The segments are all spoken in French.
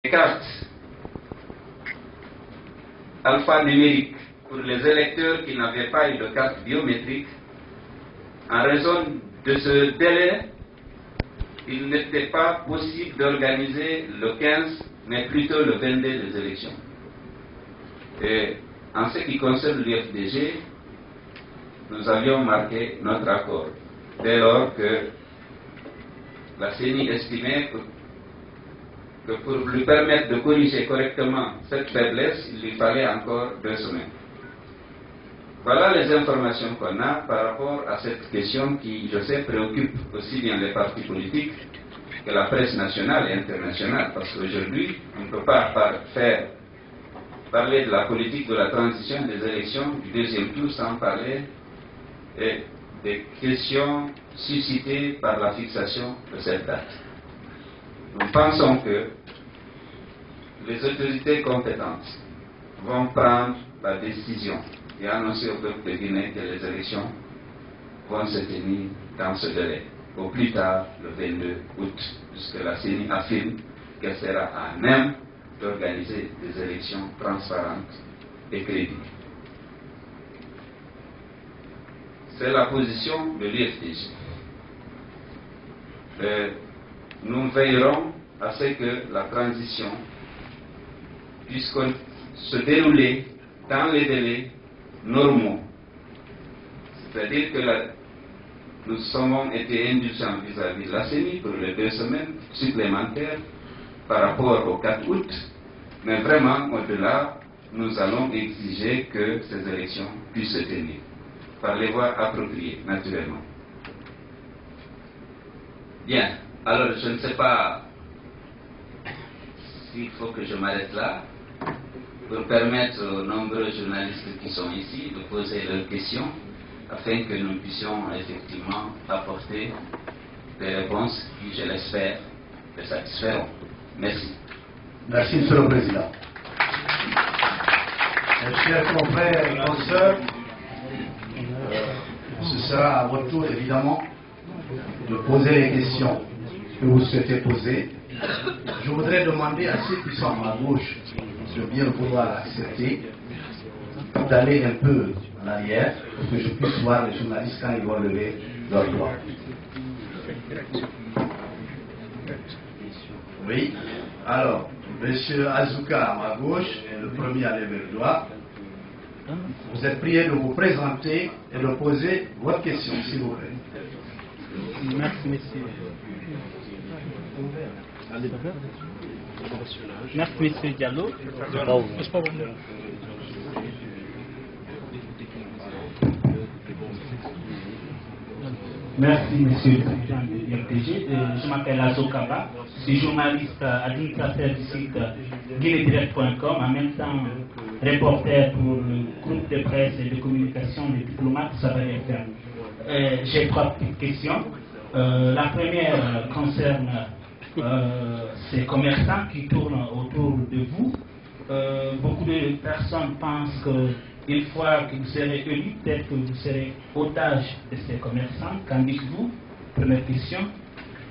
cartes alphanumériques pour les électeurs qui n'avaient pas eu de carte biométrique. En raison de ce délai, il n'était pas possible d'organiser le 15, mais plutôt le 22 des élections. Et en ce qui concerne l'UFDG, nous avions marqué notre accord, dès lors que la CENI estimait que pour lui permettre de corriger correctement cette faiblesse, il lui fallait encore 2 semaines. Voilà les informations qu'on a par rapport à cette question qui, je sais, préoccupe aussi bien les partis politiques que la presse nationale et internationale, parce qu'aujourd'hui, on ne peut pas parler de la politique de la transition des élections du deuxième tour sans parler des questions suscitées par la fixation de cette date. Nous pensons que les autorités compétentes vont prendre la décision et annoncer au peuple de Guinée que les élections vont se tenir dans ce délai, au plus tard le 22 août, puisque la CENI affirme qu'elle sera à même d'organiser des élections transparentes et crédibles. C'est la position de l'UFDG. Nous veillerons à ce que la transition puisse se dérouler dans les délais normaux. C'est-à-dire que nous avons été indulgents vis-à-vis de la CENI pour les 2 semaines supplémentaires par rapport au 4 août, mais vraiment au-delà, nous allons exiger que ces élections puissent se tenir par les voies appropriées, naturellement. Bien, alors je ne sais pas s'il faut que je m'arrête là pour permettre aux nombreux journalistes qui sont ici de poser leurs questions afin que nous puissions effectivement apporter des réponses qui, je l'espère, les satisferont. Merci. Merci, Monsieur le Président. Mes chers confrères et consoeurs, ce sera à votre tour, évidemment, de poser les questions que vous souhaitez poser. Je voudrais demander à ceux qui sont à ma gauche de bien vouloir accepter d'aller un peu en arrière pour que je puisse voir les journalistes quand ils vont lever leurs doigts. Oui. Alors, M. Azuka à ma gauche est le premier à lever le doigt. Vous êtes prié de vous présenter et de poser votre question, s'il vous plaît. Merci, monsieur. Merci, monsieur Diallo. Merci, monsieur le président de l'UFDG. Je m'appelle Azokaba. Je suis journaliste administrateur du site guinédirect.com, en même temps reporter pour le groupe de presse et de communication des diplomates Savary FM. J'ai 3 petites questions. La première concerne ces commerçants qui tournent autour de vous. Beaucoup de personnes pensent qu'une fois que vous serez élu, peut-être que vous serez otage de ces commerçants. Qu'en dites-vous? Première question.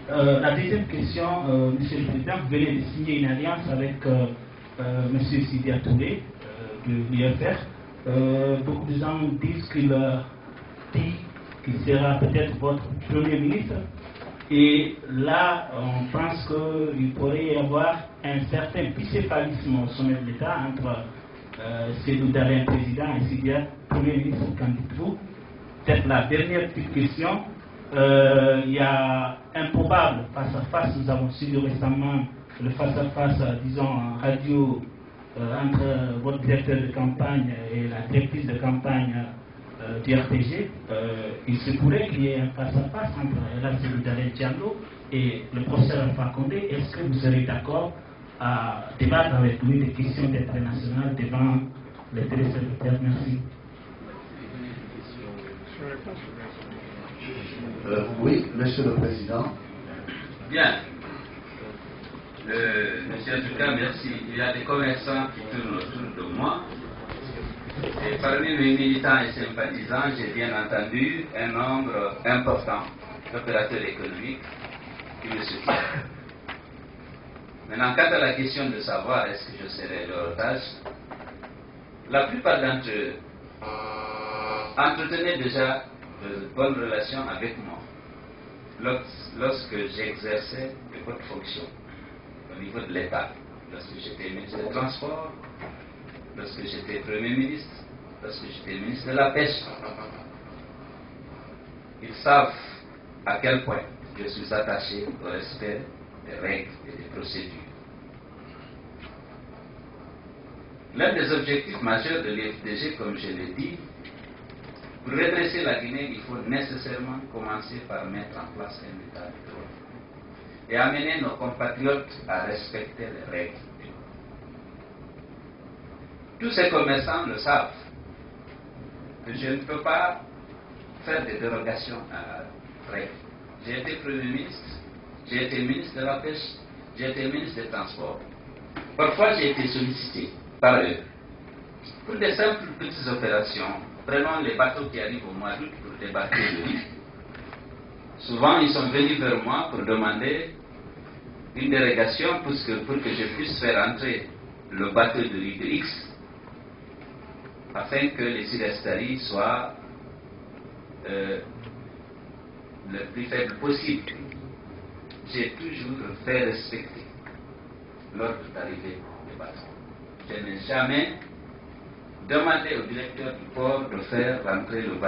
La deuxième question, Monsieur le Président, vous venez de signer une alliance avec Monsieur Sidia Touré de l'UFR. Beaucoup de gens disent qu'il dit qu'il sera peut-être votre Premier ministre. Et là, on pense qu'il pourrait y avoir un certain bicéphalisme au sommet de l'État entre Sédou Dalein, président, et Sidia, Premier ministre. Qu'en dites-vous? Peut-être la dernière petite question. Il y a un probable face-à-face. Nous avons suivi récemment le face-à-face, disons, en radio entre votre directeur de campagne et la directrice de campagne du RPG. Il se pourrait qu'il y ait un face-à-face entre Sédou Dalein Diallo et le professeur Alpha Condé. Est-ce que vous serez d'accord à débattre avec lui des questions d'intérêt national devant les téléspectateurs? Merci. Oui, Monsieur le Président. Bien. Monsieur Azuka, merci. Il y a des commerçants qui tournent autour de moi. Et parmi mes militants et sympathisants, j'ai bien entendu un nombre important d'opérateurs économiques qui me soutiennent. Maintenant, quant à la question de savoir est-ce que je serai leur otage, la plupart d'entre eux entretenaient déjà de bonnes relations avec moi lorsque j'exerçais de hautes fonctions au niveau de l'État, lorsque j'étais ministre des Transports, lorsque j'étais Premier ministre, lorsque j'étais ministre de la Pêche. Ils savent à quel point je suis attaché au respect des règles et des procédures. L'un des objectifs majeurs de l'IFDG, comme je l'ai dit, pour redresser la Guinée, il faut nécessairement commencer par mettre en place un état de droit et amener nos compatriotes à respecter les règles. Tous ces commerçants le savent, que je ne peux pas faire des dérogations à la règle. J'ai été Premier ministre, j'ai été ministre de la Pêche, j'ai été ministre des Transports. Parfois, j'ai été sollicité par eux pour des simples petites opérations. Prenons les bateaux qui arrivent au mois d'août pour débarquer le riz. Souvent, ils sont venus vers moi pour demander une dérogation pour que je puisse faire entrer le bateau de riz de X afin que les Irestaris soient le plus faible possible. J'ai toujours fait respecter l'ordre d'arrivée des bateaux. Je n'ai jamais demandé au directeur du port de faire rentrer le bateau